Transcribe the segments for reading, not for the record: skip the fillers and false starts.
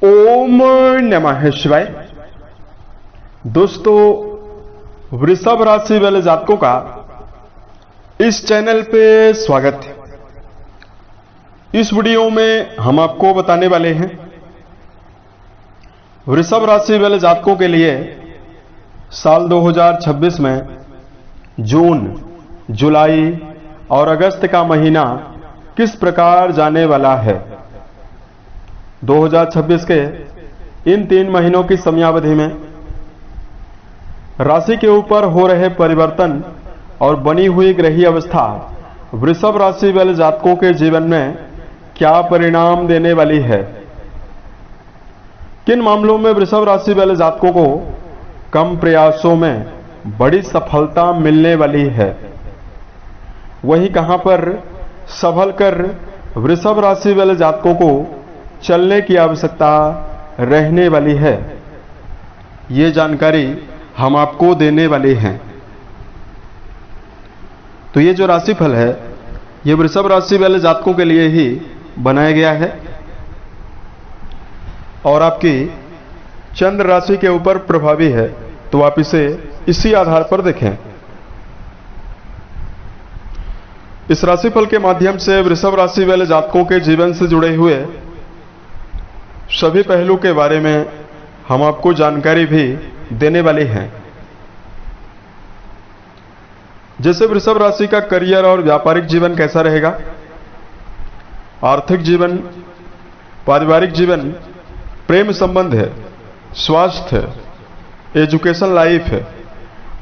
ओम नमः शिवाय। दोस्तों, वृषभ राशि वाले जातकों का इस चैनल पे स्वागत है। इस वीडियो में हम आपको बताने वाले हैं वृषभ राशि वाले जातकों के लिए साल 2026 में जून, जुलाई और अगस्त का महीना किस प्रकार जाने वाला है। 2026 के इन 3 महीनों की समयावधि में राशि के ऊपर हो रहे परिवर्तन और बनी हुई ग्रही अवस्था वृषभ राशि वाले जातकों के जीवन में क्या परिणाम देने वाली है। किन मामलों में वृषभ राशि वाले जातकों को कम प्रयासों में बड़ी सफलता मिलने वाली है, वहीं कहां पर संभल कर वृषभ राशि वाले जातकों को चलने की आवश्यकता रहने वाली है, ये जानकारी हम आपको देने वाले हैं। तो ये जो राशिफल है ये वृषभ राशि वाले जातकों के लिए ही बनाया गया है और आपकी चंद्र राशि के ऊपर प्रभावी है, तो आप इसे इसी आधार पर देखें। इस राशिफल के माध्यम से वृषभ राशि वाले जातकों के जीवन से जुड़े हुए सभी पहलू के बारे में हम आपको जानकारी भी देने वाले हैं। जैसे वृषभ राशि का करियर और व्यापारिक जीवन कैसा रहेगा, आर्थिक जीवन, पारिवारिक जीवन, प्रेम संबंध है, स्वास्थ्य, एजुकेशन लाइफ है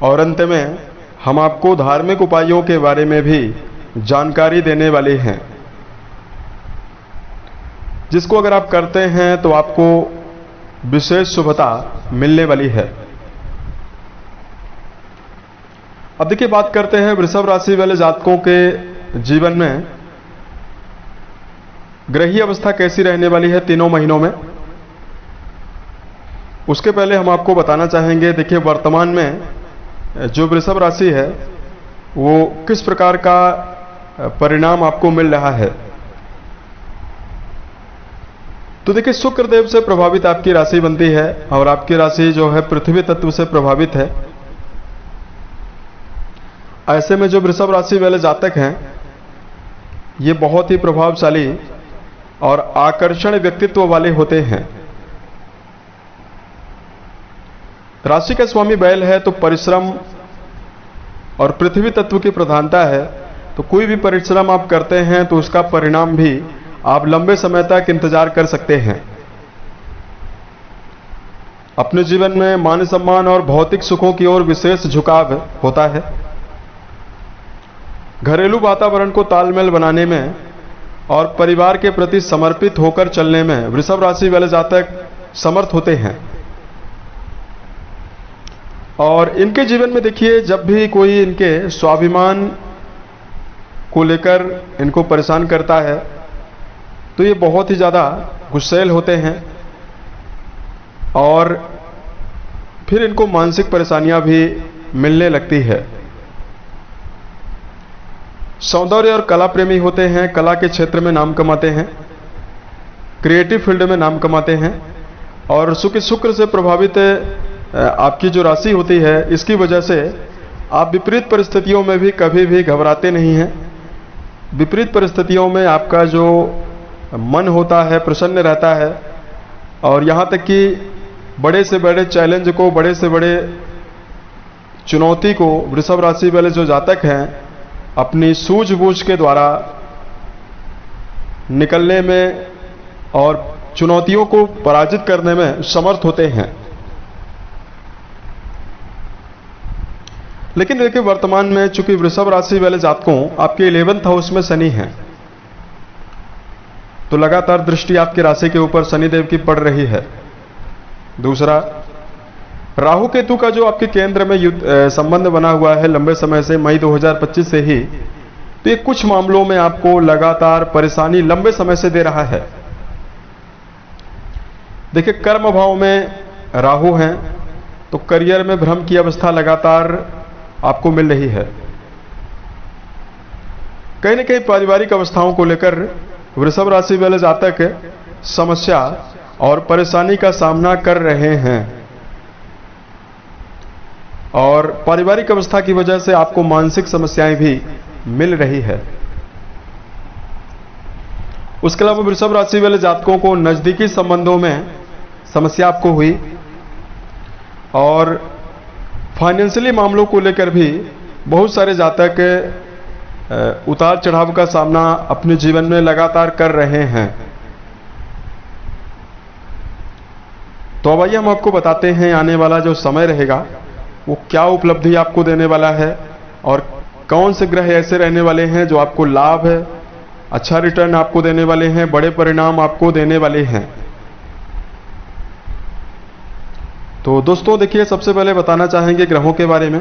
और अंत में हम आपको धार्मिक उपायों के बारे में भी जानकारी देने वाले हैं, जिसको अगर आप करते हैं तो आपको विशेष शुभता मिलने वाली है। अब देखिए, बात करते हैं वृषभ राशि वाले जातकों के जीवन में ग्रही अवस्था कैसी रहने वाली है 3 महीनों में। उसके पहले हम आपको बताना चाहेंगे, देखिए वर्तमान में जो वृषभ राशि है वो किस प्रकार का परिणाम आपको मिल रहा है। तो देखिए, शुक्र देव से प्रभावित आपकी राशि बनती है और आपकी राशि जो है पृथ्वी तत्व से प्रभावित है। ऐसे में जो वृषभ राशि वाले जातक हैं ये बहुत ही प्रभावशाली और आकर्षण व्यक्तित्व वाले होते हैं। राशि का स्वामी बैल है तो परिश्रम और पृथ्वी तत्व की प्रधानता है, तो कोई भी परिश्रम आप करते हैं तो उसका परिणाम भी आप लंबे समय तक इंतजार कर सकते हैं। अपने जीवन में मान सम्मान और भौतिक सुखों की ओर विशेष झुकाव होता है। घरेलू वातावरण को तालमेल बनाने में और परिवार के प्रति समर्पित होकर चलने में वृषभ राशि वाले जातक समर्थ होते हैं। और इनके जीवन में देखिए, जब भी कोई इनके स्वाभिमान को लेकर इनको परेशान करता है तो ये बहुत ही ज़्यादा गुस्सैल होते हैं और फिर इनको मानसिक परेशानियां भी मिलने लगती है। सौंदर्य और कला प्रेमी होते हैं, कला के क्षेत्र में नाम कमाते हैं, क्रिएटिव फील्ड में नाम कमाते हैं और शुक्र से प्रभावित आपकी जो राशि होती है इसकी वजह से आप विपरीत परिस्थितियों में भी कभी भी घबराते नहीं हैं। विपरीत परिस्थितियों में आपका जो मन होता है प्रसन्न रहता है और यहाँ तक कि बड़े से बड़े चैलेंज को, बड़े से बड़े चुनौती को वृषभ राशि वाले जो जातक हैं अपनी सूझबूझ के द्वारा निकलने में और चुनौतियों को पराजित करने में समर्थ होते हैं। लेकिन देखिए, वर्तमान में चूंकि वृषभ राशि वाले जातकों आपके 11th हाउस में शनि हैं, तो लगातार दृष्टि आपकी राशि के ऊपर शनिदेव की पड़ रही है। दूसरा, राहु केतु का जो आपके केंद्र में संबंध बना हुआ है लंबे समय से, मई 2025 से ही, तो ये कुछ मामलों में आपको लगातार परेशानी लंबे समय से दे रहा है। देखिए, कर्म भाव में राहु हैं तो करियर में भ्रम की अवस्था लगातार आपको मिल रही है। कहीं न कहीं पारिवारिक अवस्थाओं को लेकर वृषभ राशि वाले जातक समस्या और परेशानी का सामना कर रहे हैं, और पारिवारिक अवस्था की वजह से आपको मानसिक समस्याएं भी मिल रही है। उसके अलावा वृषभ राशि वाले जातकों को नजदीकी संबंधों में समस्या आपको हुई, और फाइनेंशियली मामलों को लेकर भी बहुत सारे जातक उतार चढ़ाव का सामना अपने जीवन में लगातार कर रहे हैं। तो अब आइए हम आपको बताते हैं आने वाला जो समय रहेगा वो क्या उपलब्धि आपको देने वाला है, और कौन से ग्रह ऐसे रहने वाले हैं जो आपको लाभ है, अच्छा रिटर्न आपको देने वाले हैं, बड़े परिणाम आपको देने वाले हैं। तो दोस्तों देखिए, सबसे पहले बताना चाहेंगे ग्रहों के बारे में।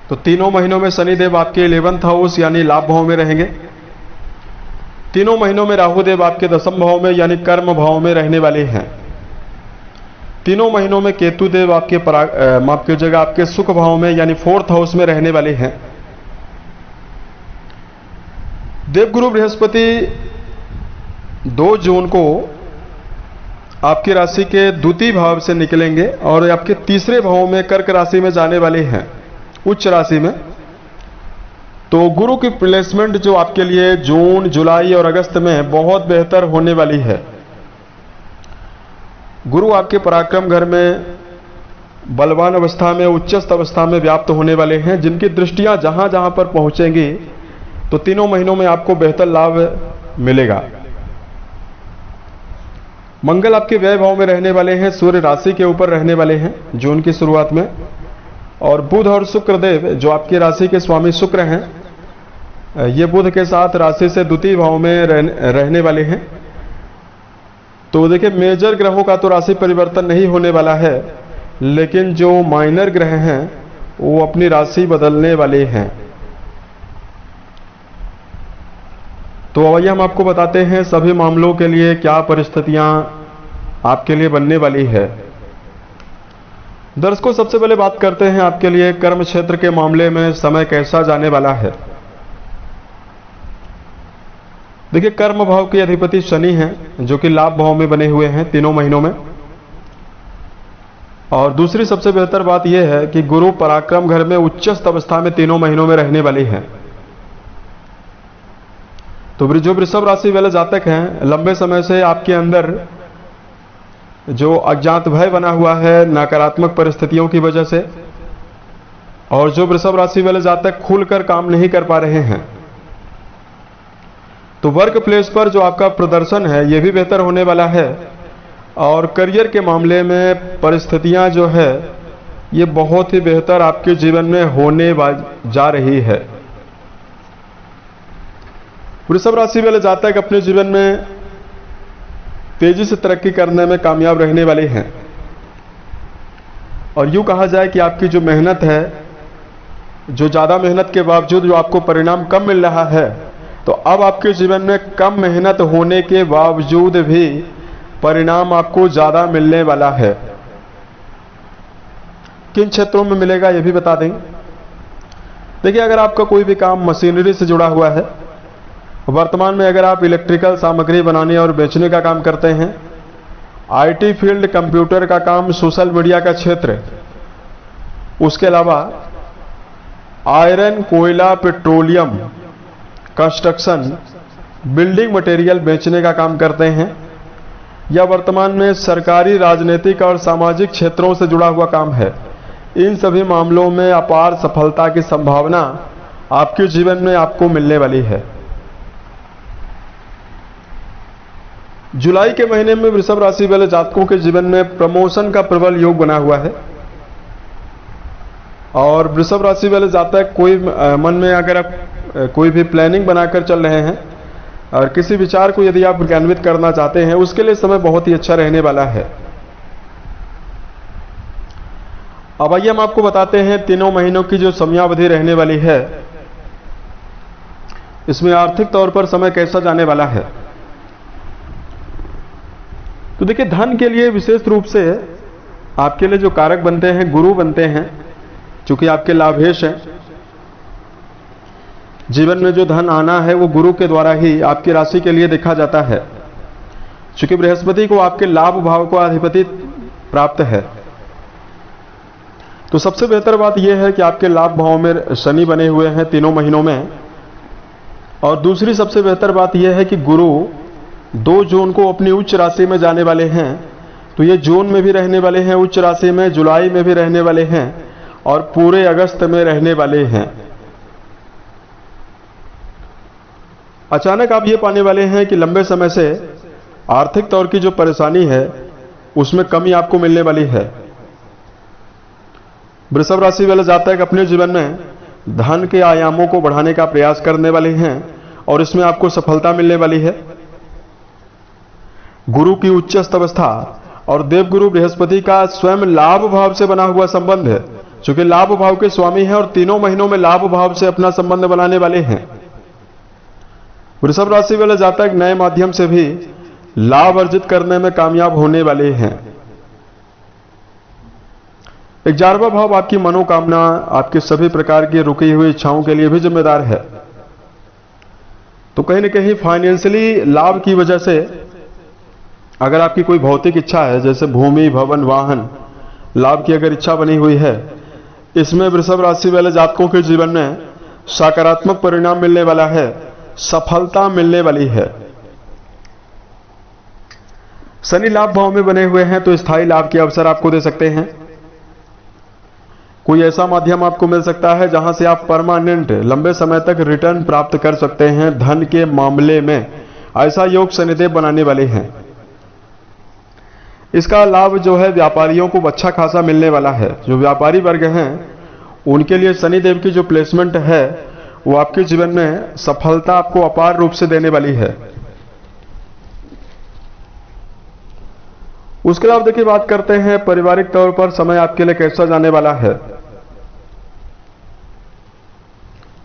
तो तीनों महीनों में शनिदेव आपके 11th हाउस यानी लाभ भाव में रहेंगे। तीनों महीनों में राहुदेव आपके 10वें भाव में यानी कर्म भाव में रहने वाले हैं। तीनों महीनों में केतुदेव आपके माफ कीजिएगा आपके सुख भाव में यानी 4th हाउस में रहने वाले हैं। देवगुरु बृहस्पति 2 जून को आपकी राशि के द्वितीय भाव से निकलेंगे और आपके तीसरे भाव में कर्क राशि में जाने वाले हैं, उच्च राशि में। तो गुरु की प्लेसमेंट जो आपके लिए जून, जुलाई और अगस्त में बहुत बेहतर होने वाली है। गुरु आपके पराक्रम घर में बलवान अवस्था में, उच्चस्थ अवस्था में व्याप्त होने वाले हैं, जिनकी दृष्टियां जहां जहां पर पहुंचेंगी तो तीनों महीनों में आपको बेहतर लाभ मिलेगा। मंगल आपके व्यय भाव में रहने वाले हैं, सूर्य राशि के ऊपर रहने वाले हैं जून की शुरुआत में, और बुध और शुक्रदेव जो आपकी राशि के स्वामी शुक्र हैं, ये बुध के साथ राशि से द्वितीय भाव में रहने वाले हैं। तो देखिए, मेजर ग्रहों का तो राशि परिवर्तन नहीं होने वाला है, लेकिन जो माइनर ग्रह हैं वो अपनी राशि बदलने वाले हैं। तो आइए हम आपको बताते हैं सभी मामलों के लिए क्या परिस्थितियां आपके लिए बनने वाली है। दर्शकों, सबसे पहले बात करते हैं आपके लिए कर्म क्षेत्र के मामले में समय कैसा जाने वाला है। देखिए, कर्म भाव के अधिपति शनि हैं जो कि लाभ भाव में बने हुए हैं तीनों महीनों में। और दूसरी सबसे बेहतर बात यह है कि गुरु पराक्रम घर में उच्चस्थ अवस्था में तीनों महीनों में रहने वाले हैं। तो जो वृषभ राशि वाले जातक हैं, लंबे समय से आपके अंदर जो अज्ञात भय बना हुआ है नकारात्मक परिस्थितियों की वजह से, और जो वृषभ राशि वाले जातक खुलकर काम नहीं कर पा रहे हैं, तो वर्क प्लेस पर जो आपका प्रदर्शन है यह भी बेहतर होने वाला है। और करियर के मामले में परिस्थितियां जो है ये बहुत ही बेहतर आपके जीवन में होने जा रही है। वृषभ राशि वाले जातक अपने जीवन में तेजी से तरक्की करने में कामयाब रहने वाले हैं। और यूं कहा जाए कि आपकी जो मेहनत है, जो ज्यादा मेहनत के बावजूद जो आपको परिणाम कम मिल रहा है, तो अब आपके जीवन में कम मेहनत होने के बावजूद भी परिणाम आपको ज्यादा मिलने वाला है। किन क्षेत्रों में मिलेगा यह भी बता दें। देखिए, अगर आपका कोई भी काम मशीनरी से जुड़ा हुआ है, वर्तमान में अगर आप इलेक्ट्रिकल सामग्री बनाने और बेचने का काम करते हैं, आईटी फील्ड, कंप्यूटर का काम, सोशल मीडिया का क्षेत्र, उसके अलावा आयरन, कोयला, पेट्रोलियम, कंस्ट्रक्शन, बिल्डिंग मटेरियल बेचने का काम करते हैं, या वर्तमान में सरकारी, राजनीतिक और सामाजिक क्षेत्रों से जुड़ा हुआ काम है, इन सभी मामलों में अपार सफलता की संभावना आपके जीवन में आपको मिलने वाली है। जुलाई के महीने में वृषभ राशि वाले जातकों के जीवन में प्रमोशन का प्रबल योग बना हुआ है। और वृषभ राशि वाले जातक कोई मन में अगर आप कोई भी प्लानिंग बनाकर चल रहे हैं और किसी विचार को यदि आप क्रियान्वित करना चाहते हैं, उसके लिए समय बहुत ही अच्छा रहने वाला है। अब आइए हम आपको बताते हैं तीनों महीनों की जो समयावधि रहने वाली है, इसमें आर्थिक तौर पर समय कैसा जाने वाला है। तो देखिए, धन के लिए विशेष रूप से आपके लिए जो कारक बनते हैं गुरु बनते हैं, चूंकि आपके लाभेश हैं। जीवन में जो धन आना है वो गुरु के द्वारा ही आपकी राशि के लिए देखा जाता है। चूंकि बृहस्पति को आपके लाभ भाव को अधिपति प्राप्त है, तो सबसे बेहतर बात यह है कि आपके लाभ भाव में शनि बने हुए हैं तीनों महीनों में। और दूसरी सबसे बेहतर बात यह है कि गुरु 2 जून को अपनी उच्च राशि में जाने वाले हैं। तो ये जून में भी रहने वाले हैं उच्च राशि में, जुलाई में भी रहने वाले हैं और पूरे अगस्त में रहने वाले हैं। अचानक आप ये पाने वाले हैं कि लंबे समय से आर्थिक तौर की जो परेशानी है उसमें कमी आपको मिलने वाली है। वृषभ राशि वाले जातक अपने जीवन में धन के आयामों को बढ़ाने का प्रयास करने वाले हैं और इसमें आपको सफलता मिलने वाली है। गुरु की उच्चस्थ अवस्था और देवगुरु बृहस्पति का स्वयं लाभ भाव से बना हुआ संबंध है, चूंकि लाभ भाव के स्वामी हैं और तीनों महीनों में लाभ भाव से अपना संबंध बनाने वाले हैं। वृषभ राशि वाले जातक नए माध्यम से भी लाभ अर्जित करने में कामयाब होने वाले हैं। 11वां भाव आपकी मनोकामना, आपके सभी प्रकार की रुकी हुई इच्छाओं के लिए भी जिम्मेदार है। तो कहीं ना कहीं फाइनेंशियली लाभ की वजह से अगर आपकी कोई भौतिक इच्छा है, जैसे भूमि, भवन, वाहन, लाभ की अगर इच्छा बनी हुई है, इसमें वृषभ राशि वाले जातकों के जीवन में सकारात्मक परिणाम मिलने वाला है, सफलता मिलने वाली है। शनि लाभ भाव में बने हुए हैं तो स्थायी लाभ के अवसर आपको दे सकते हैं। कोई ऐसा माध्यम आपको मिल सकता है जहां से आप परमानेंट लंबे समय तक रिटर्न प्राप्त कर सकते हैं। धन के मामले में ऐसा योग शनिदेव बनाने वाले हैं। इसका लाभ जो है व्यापारियों को अच्छा खासा मिलने वाला है। जो व्यापारी वर्ग हैं उनके लिए शनिदेव की जो प्लेसमेंट है वो आपके जीवन में सफलता आपको अपार रूप से देने वाली है। उसके अलावा देखिए बात करते हैं पारिवारिक तौर पर समय आपके लिए कैसा जाने वाला है।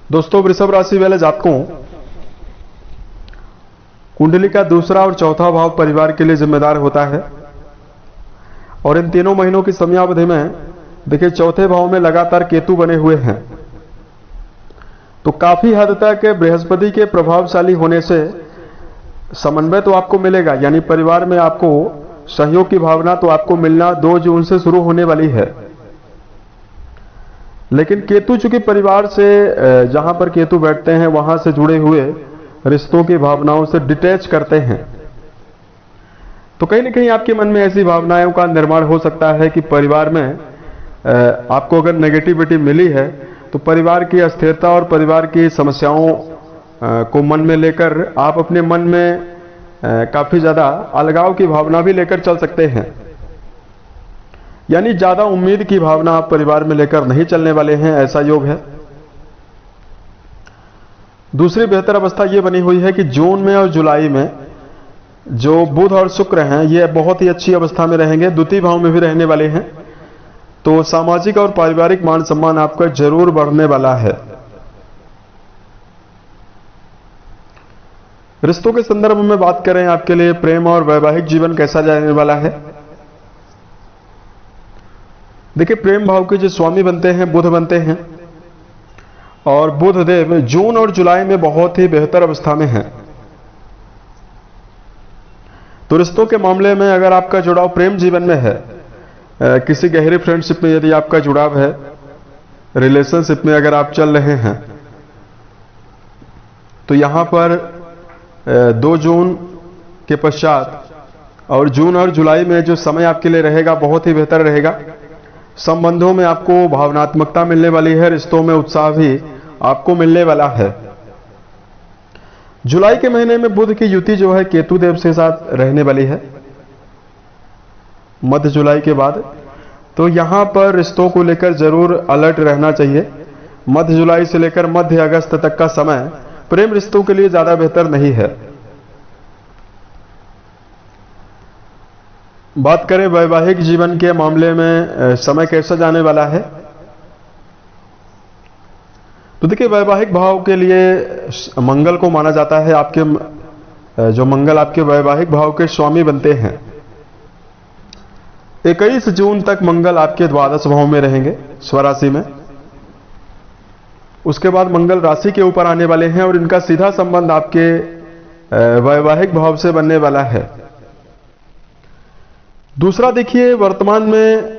दोस्तों, वृषभ राशि वाले जातकों, कुंडली का दूसरा और चौथा भाव परिवार के लिए जिम्मेदार होता है और इन तीनों महीनों की समयावधि में देखिए चौथे भाव में लगातार केतु बने हुए हैं। तो काफी हद तक बृहस्पति के प्रभावशाली होने से समन्वय तो आपको मिलेगा, यानी परिवार में आपको सहयोग की भावना तो आपको मिलना 2 जून से शुरू होने वाली है। लेकिन केतु चूंकि परिवार से जहां पर केतु बैठते हैं वहां से जुड़े हुए रिश्तों की भावनाओं से डिटैच करते हैं, तो कहीं ना कहीं आपके मन में ऐसी भावनाओं का निर्माण हो सकता है कि परिवार में आपको अगर नेगेटिविटी मिली है तो परिवार की अस्थिरता और परिवार की समस्याओं को मन में लेकर आप अपने मन में काफी ज्यादा अलगाव की भावना भी लेकर चल सकते हैं। यानी ज्यादा उम्मीद की भावना आप परिवार में लेकर नहीं चलने वाले हैं, ऐसा योग है। दूसरी बेहतर अवस्था यह बनी हुई है कि जून में और जुलाई में जो बुध और शुक्र हैं ये बहुत ही अच्छी अवस्था में रहेंगे, द्वितीय भाव में भी रहने वाले हैं। तो सामाजिक और पारिवारिक मान सम्मान आपका जरूर बढ़ने वाला है। रिश्तों के संदर्भ में बात करें, आपके लिए प्रेम और वैवाहिक जीवन कैसा जाने वाला है। देखिए, प्रेम भाव के जो स्वामी बनते हैं बुध बनते हैं और बुध देव जून और जुलाई में बहुत ही बेहतर अवस्था में हैं। तो रिश्तों के मामले में अगर आपका जुड़ाव प्रेम जीवन में है, किसी गहरी फ्रेंडशिप में यदि आपका जुड़ाव है, रिलेशनशिप में अगर आप चल रहे हैं, तो यहां पर 2 जून के पश्चात और जून और जुलाई में जो समय आपके लिए रहेगा बहुत ही बेहतर रहेगा। संबंधों में आपको भावनात्मकता मिलने वाली है, रिश्तों में उत्साह भी आपको मिलने वाला है। जुलाई के महीने में बुध की युति जो है केतु देव के साथ रहने वाली है मध्य जुलाई के बाद। तो यहां पर रिश्तों को लेकर जरूर अलर्ट रहना चाहिए। मध्य जुलाई से लेकर मध्य अगस्त तक का समय प्रेम रिश्तों के लिए ज्यादा बेहतर नहीं है। बात करें वैवाहिक जीवन के मामले में समय कैसा जाने वाला है, तो देखिए वैवाहिक भाव के लिए मंगल को माना जाता है। आपके जो मंगल आपके वैवाहिक भाव के स्वामी बनते हैं। 21 जून तक मंगल आपके द्वादश भाव में रहेंगे स्वराशि में। उसके बाद मंगल राशि के ऊपर आने वाले हैं और इनका सीधा संबंध आपके वैवाहिक भाव से बनने वाला है। दूसरा देखिए, वर्तमान में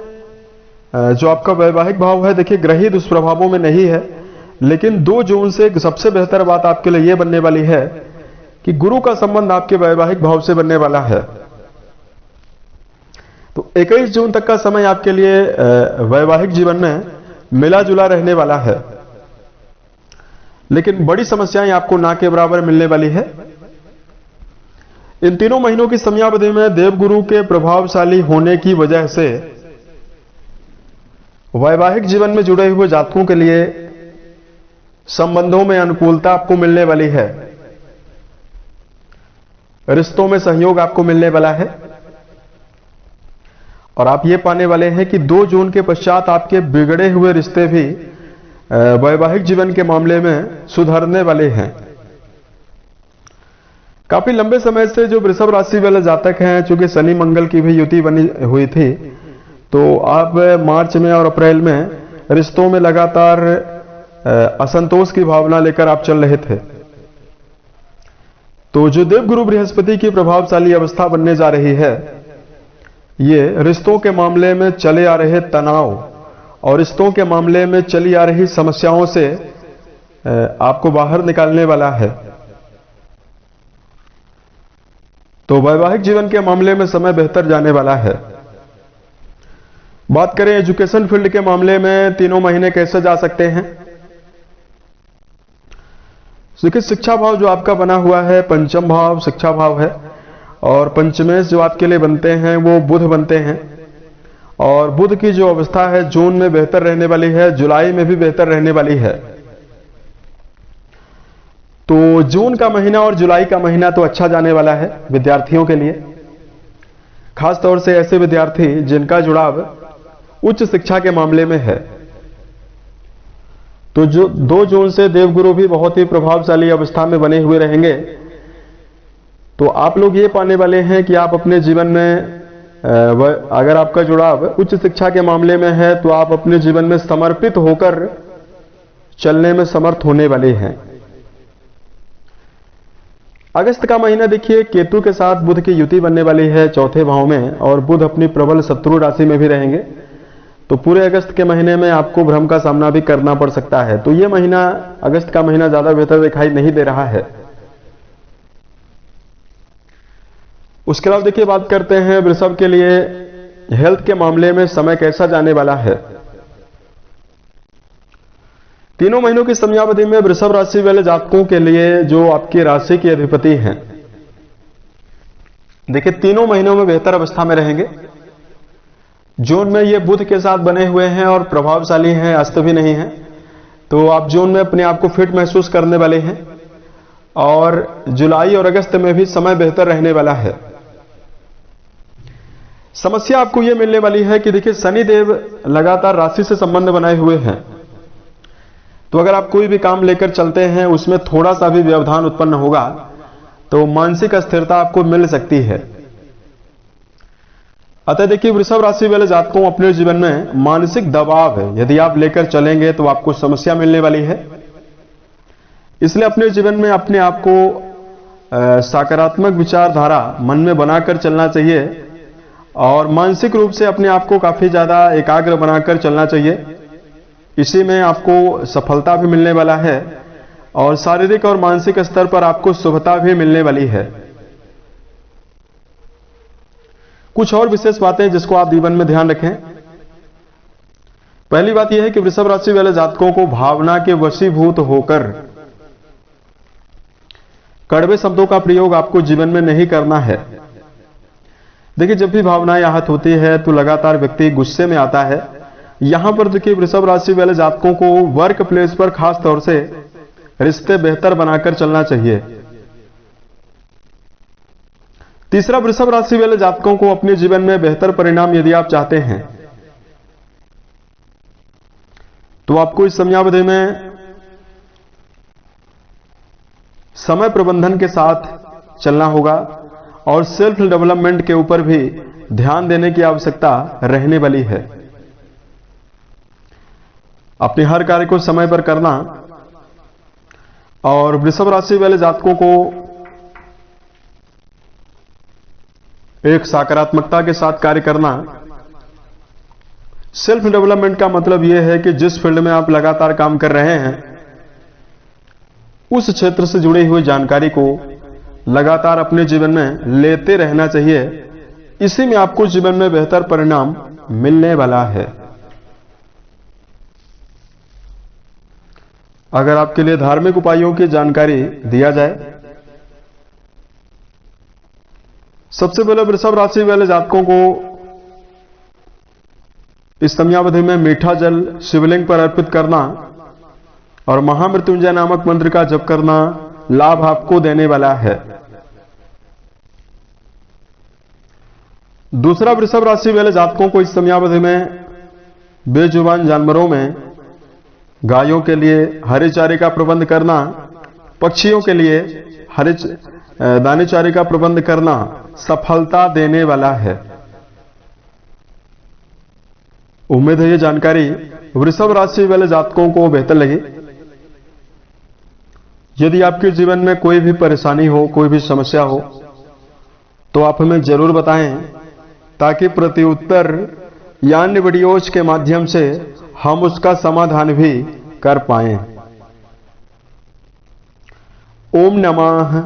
जो आपका वैवाहिक भाव है, देखिए ग्रही दुष्प्रभावों में नहीं है, लेकिन 2 जून से सबसे बेहतर बात आपके लिए यह बनने वाली है कि गुरु का संबंध आपके वैवाहिक भाव से बनने वाला है। तो 21 जून तक का समय आपके लिए वैवाहिक जीवन में मिला जुला रहने वाला है, लेकिन बड़ी समस्याएं आपको ना के बराबर मिलने वाली है। इन 3 महीनों की समयावधि में देवगुरु के प्रभावशाली होने की वजह से वैवाहिक जीवन में जुड़े हुए जातकों के लिए संबंधों में अनुकूलता आपको मिलने वाली है, रिश्तों में सहयोग आपको मिलने वाला है, और आप ये पाने वाले हैं कि 2 जून के पश्चात आपके बिगड़े हुए रिश्ते भी वैवाहिक जीवन के मामले में सुधरने वाले हैं। काफी लंबे समय से जो वृषभ राशि वाले जातक हैं, चूंकि शनि मंगल की भी युति बनी हुई थी, तो आप मार्च में और अप्रैल में रिश्तों में लगातार असंतोष की भावना लेकर आप चल रहे थे। तो जो देवगुरु बृहस्पति की प्रभावशाली अवस्था बनने जा रही है, ये रिश्तों के मामले में चले आ रहे तनाव और रिश्तों के मामले में चली आ रही समस्याओं से आपको बाहर निकालने वाला है। तो वैवाहिक जीवन के मामले में समय बेहतर जाने वाला है। बात करें एजुकेशन फील्ड के मामले में 3 महीने कैसे जा सकते हैं। देखिए, शिक्षा भाव जो आपका बना हुआ है, पंचम भाव शिक्षा भाव है, और पंचमेश जो आपके लिए बनते हैं वो बुध बनते हैं, और बुध की जो अवस्था है जून में बेहतर रहने वाली है, जुलाई में भी बेहतर रहने वाली है। तो जून का महीना और जुलाई का महीना तो अच्छा जाने वाला है विद्यार्थियों के लिए, खास तौर से ऐसे विद्यार्थी जिनका जुड़ाव उच्च शिक्षा के मामले में है। तो जो 2 जून से देवगुरु भी बहुत ही प्रभावशाली अवस्था में बने हुए रहेंगे। तो आप लोग ये पाने वाले हैं कि आप अपने जीवन में अगर आपका जुड़ाव उच्च शिक्षा के मामले में है, तो आप अपने जीवन में समर्पित होकर चलने में समर्थ होने वाले हैं। अगस्त का महीना देखिए, केतु के साथ बुध की युति बनने वाली है 4थे भाव में, और बुध अपनी प्रबल शत्रु राशि में भी रहेंगे। तो पूरे अगस्त के महीने में आपको भ्रम का सामना भी करना पड़ सकता है। तो यह महीना, अगस्त का महीना ज्यादा बेहतर दिखाई नहीं दे रहा है। उसके अलावा देखिए, बात करते हैं वृषभ के लिए हेल्थ के मामले में समय कैसा जाने वाला है। 3 महीनों की समयावधि में वृषभ राशि वाले जातकों के लिए जो आपकी राशि के अधिपति हैं, देखिए 3 महीनों में बेहतर अवस्था में रहेंगे। जून में ये बुध के साथ बने हुए हैं और प्रभावशाली हैं, अस्त भी नहीं है। तो आप जून में अपने आप को फिट महसूस करने वाले हैं, और जुलाई और अगस्त में भी समय बेहतर रहने वाला है। समस्या आपको यह मिलने वाली है कि देखिए, शनिदेव लगातार राशि से संबंध बनाए हुए हैं। तो अगर आप कोई भी काम लेकर चलते हैं, उसमें थोड़ा सा भी व्यवधान उत्पन्न होगा तो मानसिक अस्थिरता आपको मिल सकती है। अतः देखिए, वृषभ राशि वाले जातकों अपने जीवन में मानसिक दबाव है, यदि आप लेकर चलेंगे तो आपको समस्या मिलने वाली है। इसलिए अपने जीवन में अपने आप को सकारात्मक विचारधारा मन में बनाकर चलना चाहिए, और मानसिक रूप से अपने आप को काफी ज्यादा एकाग्र बनाकर चलना चाहिए। इसी में आपको सफलता भी मिलने वाला है, और शारीरिक और मानसिक स्तर पर आपको शुभता भी मिलने वाली है। कुछ और विशेष बातें जिसको आप जीवन में ध्यान रखें। पहली बात यह है कि वृषभ राशि वाले जातकों को भावना के वशीभूत होकर कड़वे शब्दों का प्रयोग आपको जीवन में नहीं करना है। देखिए, जब भी भावनाएं आहत होती है तो लगातार व्यक्ति गुस्से में आता है। यहां पर देखिए, वृषभ राशि वाले जातकों को वर्क प्लेस पर खास तौर से रिश्ते बेहतर बनाकर चलना चाहिए। तीसरा, वृषभ राशि वाले जातकों को अपने जीवन में बेहतर परिणाम यदि आप चाहते हैं तो आपको इस समयावधि में समय प्रबंधन के साथ चलना होगा, और सेल्फ डेवलपमेंट के ऊपर भी ध्यान देने की आवश्यकता रहने वाली है। अपने हर कार्य को समय पर करना, और वृषभ राशि वाले जातकों को एक सकारात्मकता के साथ कार्य करना। सेल्फ डेवलपमेंट का मतलब यह है कि जिस फील्ड में आप लगातार काम कर रहे हैं उस क्षेत्र से जुड़ी हुई जानकारी को लगातार अपने जीवन में लेते रहना चाहिए। इसी में आपको जीवन में बेहतर परिणाम मिलने वाला है। अगर आपके लिए धार्मिक उपायों की जानकारी दिया जाए, सबसे पहले वृषभ राशि वाले जातकों को इस समयावधि में मीठा जल शिवलिंग पर अर्पित करना और महामृत्युंजय नामक मंत्र का जप करना लाभ आपको देने वाला है। दूसरा, वृषभ राशि वाले जातकों को इस समयावधि में बेजुबान जानवरों में गायों के लिए हरे चारे का प्रबंध करना, पक्षियों के लिए हरे दाने चारे का प्रबंध करना सफलता देने वाला है। उम्मीद है ये जानकारी वृषभ राशि वाले जातकों को बेहतर लगी। यदि आपके जीवन में कोई भी परेशानी हो, कोई भी समस्या हो, तो आप हमें जरूर बताएं ताकि प्रत्युत्तर या अन्य वीडियोज के माध्यम से हम उसका समाधान भी कर पाएं। ओम नमः